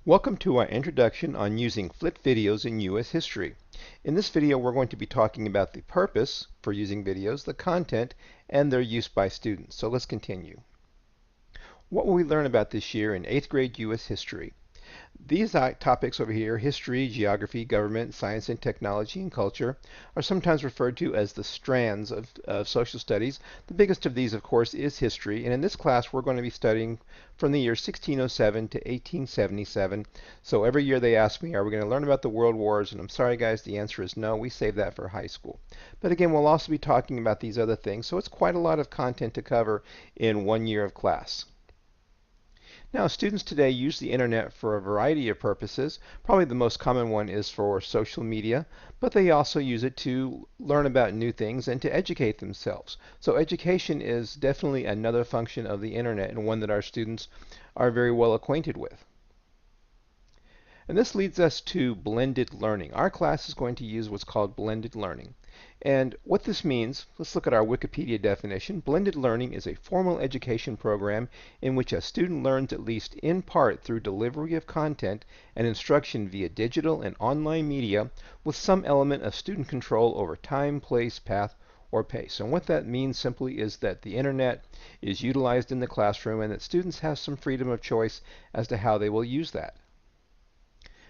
Welcome to our introduction on using flipped videos in U.S. history. In this video, we're going to be talking about the purpose for using videos, the content, and their use by students. So let's continue. What will we learn about this year in 8th grade U.S. history? These topics over here, history, geography, government, science and technology, and culture, are sometimes referred to as the strands of social studies. The biggest of these, of course, is history, and in this class we're going to be studying from the year 1607 to 1877. So every year they ask me, are we going to learn about the world wars? And I'm sorry guys, the answer is no. We save that for high school. But again, we'll also be talking about these other things, so it's quite a lot of content to cover in 1 year of class. Now, students today use the internet for a variety of purposes. Probably the most common one is for social media, but they also use it to learn about new things and to educate themselves. So education is definitely another function of the internet and one that our students are very well acquainted with. And this leads us to blended learning. Our class is going to use what's called blended learning. And what this means, let's look at our Wikipedia definition. Blended learning is a formal education program in which a student learns at least in part through delivery of content and instruction via digital and online media with some element of student control over time, place, path, or pace. And what that means simply is that the internet is utilized in the classroom and that students have some freedom of choice as to how they will use that.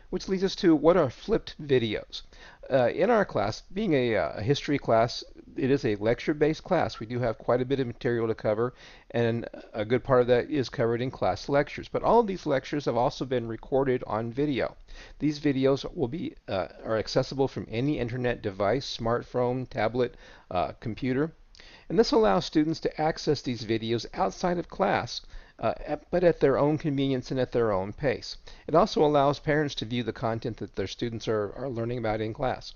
Which leads us to what are flipped videos. In our class, being a history class, it is a lecture-based class. We do have quite a bit of material to cover, and a good part of that is covered in class lectures. But all of these lectures have also been recorded on video. These videos will be are accessible from any internet device, smartphone, tablet, computer. And this allows students to access these videos outside of class, but at their own convenience and at their own pace. It also allows parents to view the content that their students are learning about in class.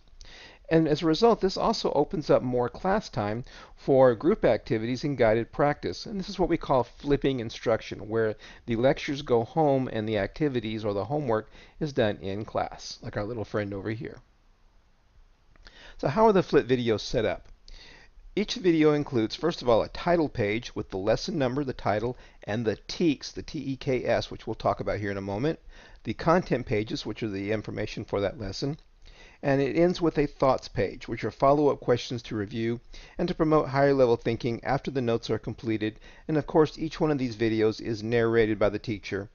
And as a result, this also opens up more class time for group activities and guided practice. And this is what we call flipping instruction, where the lectures go home and the activities or the homework is done in class, like our little friend over here. So how are the flip videos set up? Each video includes, first of all, a title page with the lesson number, the title, and the TEKS, the T-E-K-S, which we'll talk about here in a moment, the content pages, which are the information for that lesson, and it ends with a thoughts page, which are follow-up questions to review and to promote higher level thinking after the notes are completed. And of course, each one of these videos is narrated by the teacher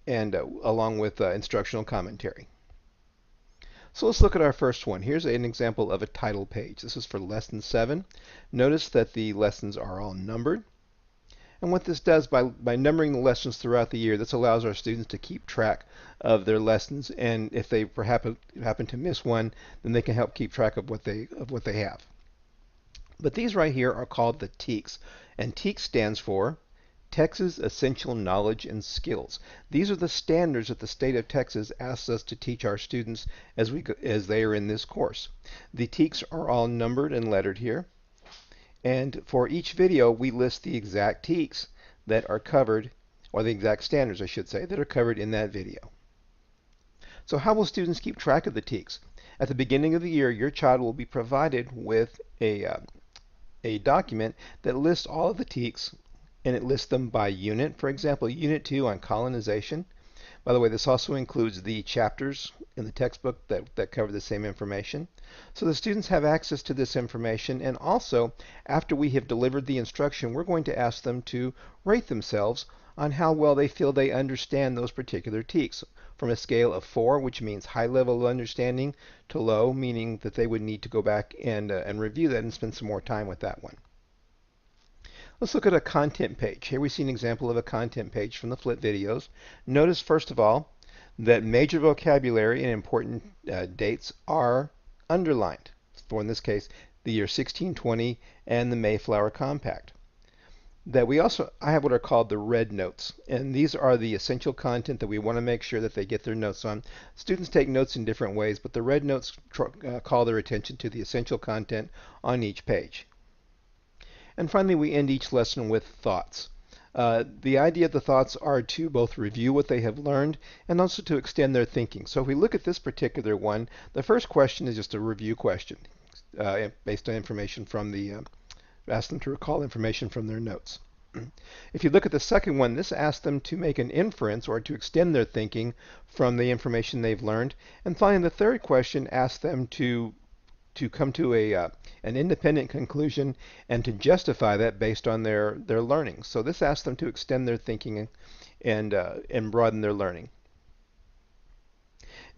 and along with instructional commentary. So let's look at our first one. Here's an example of a title page. This is for lesson 7. Notice that the lessons are all numbered. And what this does by numbering the lessons throughout the year, this allows our students to keep track of their lessons, and if they happen to miss one, then they can help keep track of what they have. But these right here are called the TEKS, and TEKS stands for Texas Essential Knowledge and Skills. These are the standards that the state of Texas asks us to teach our students as they are in this course. The TEKS are all numbered and lettered here. And for each video, we list the exact TEKS that are covered, or the exact standards, I should say, that are covered in that video. So how will students keep track of the TEKS? At the beginning of the year, your child will be provided with a document that lists all of the TEKS, and it lists them by unit. For example, Unit 2 on colonization. By the way, this also includes the chapters in the textbook that cover the same information. So the students have access to this information, and also, after we have delivered the instruction, we're going to ask them to rate themselves on how well they feel they understand those particular TEKS, from a scale of 4, which means high level of understanding, to low, meaning that they would need to go back and review that and spend some more time with that one. Let's look at a content page. Here we see an example of a content page from the flip videos. Notice, first of all, that major vocabulary and important dates are underlined. For in this case, the year 1620 and the Mayflower Compact. That I have what are called the red notes, and these are the essential content that we want to make sure that they get their notes on. Students take notes in different ways, but the red notes call their attention to the essential content on each page. And finally, we end each lesson with thoughts. The idea of the thoughts are to both review what they have learned and also to extend their thinking. So if we look at this particular one, the first question is just a review question based on information from ask them to recall information from their notes. If you look at the second one, this asks them to make an inference or to extend their thinking from the information they've learned. And finally, the third question asks them to come to an independent conclusion and to justify that based on their learning. So this asks them to extend their thinking and broaden their learning.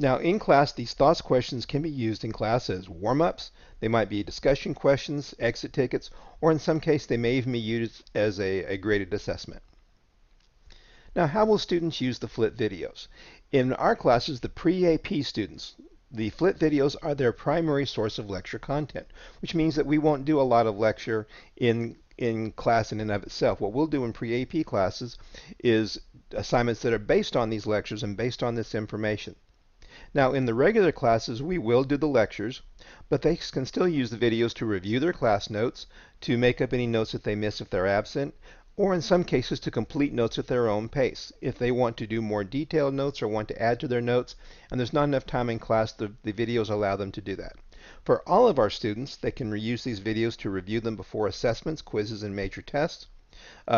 Now, in class, these thoughts questions can be used in class as warm-ups. They might be discussion questions, exit tickets, or in some case, they may even be used as a graded assessment. Now, how will students use the FLIT videos? In our classes, the pre-AP students, the FLIT videos are their primary source of lecture content, which means that we won't do a lot of lecture in class in and of itself. What we'll do in pre-AP classes is assignments that are based on these lectures and based on this information. Now, in the regular classes, we will do the lectures, but they can still use the videos to review their class notes, to make up any notes that they miss if they're absent, or in some cases to complete notes at their own pace. If they want to do more detailed notes or want to add to their notes, and there's not enough time in class, the videos allow them to do that. For all of our students, they can reuse these videos to review them before assessments, quizzes, and major tests.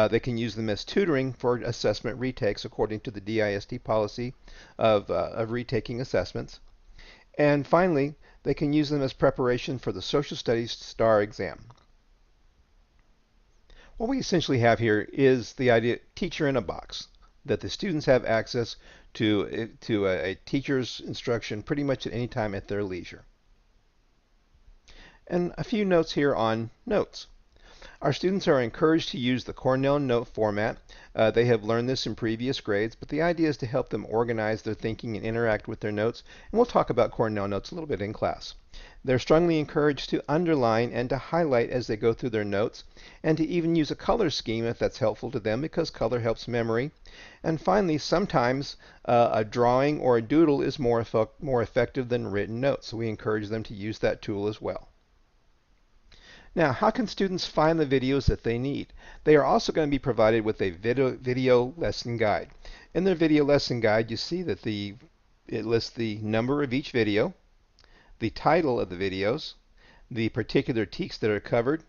They can use them as tutoring for assessment retakes according to the DISD policy of retaking assessments. And finally, they can use them as preparation for the Social Studies STAR exam. What we essentially have here is the idea teacher in a box, that the students have access to a teacher's instruction pretty much at any time at their leisure. And a few notes here on notes. Our students are encouraged to use the Cornell note format. They have learned this in previous grades, but the idea is to help them organize their thinking and interact with their notes. And we'll talk about Cornell notes a little bit in class. They're strongly encouraged to underline and to highlight as they go through their notes, and to even use a color scheme if that's helpful to them, because color helps memory. And finally, sometimes a drawing or a doodle is more effective than written notes, so we encourage them to use that tool as well. Now, how can students find the videos that they need? They are also going to be provided with a video lesson guide. In their video lesson guide, you see that it lists the number of each video, the title of the videos, the particular TEKS that are covered,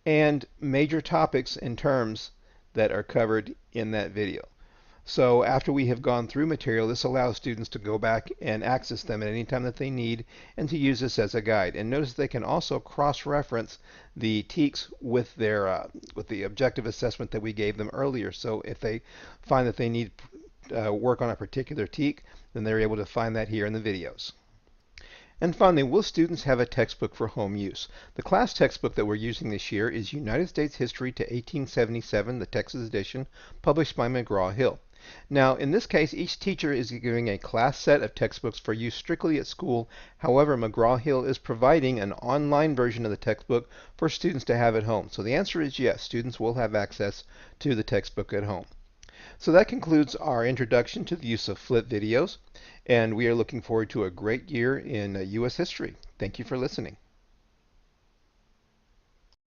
and major topics and terms that are covered in that video. So after we have gone through material, this allows students to go back and access them at any time that they need and to use this as a guide. And notice they can also cross-reference the TEKS with the objective assessment that we gave them earlier. So if they find that they need work on a particular TEK, then they're able to find that here in the videos. And finally, will students have a textbook for home use? The class textbook that we're using this year is United States History to 1877, the Texas edition, published by McGraw-Hill. Now, in this case, each teacher is giving a class set of textbooks for use strictly at school. However, McGraw-Hill is providing an online version of the textbook for students to have at home. So the answer is yes, students will have access to the textbook at home. So that concludes our introduction to the use of FLIT videos, and we are looking forward to a great year in U.S. history. Thank you for listening.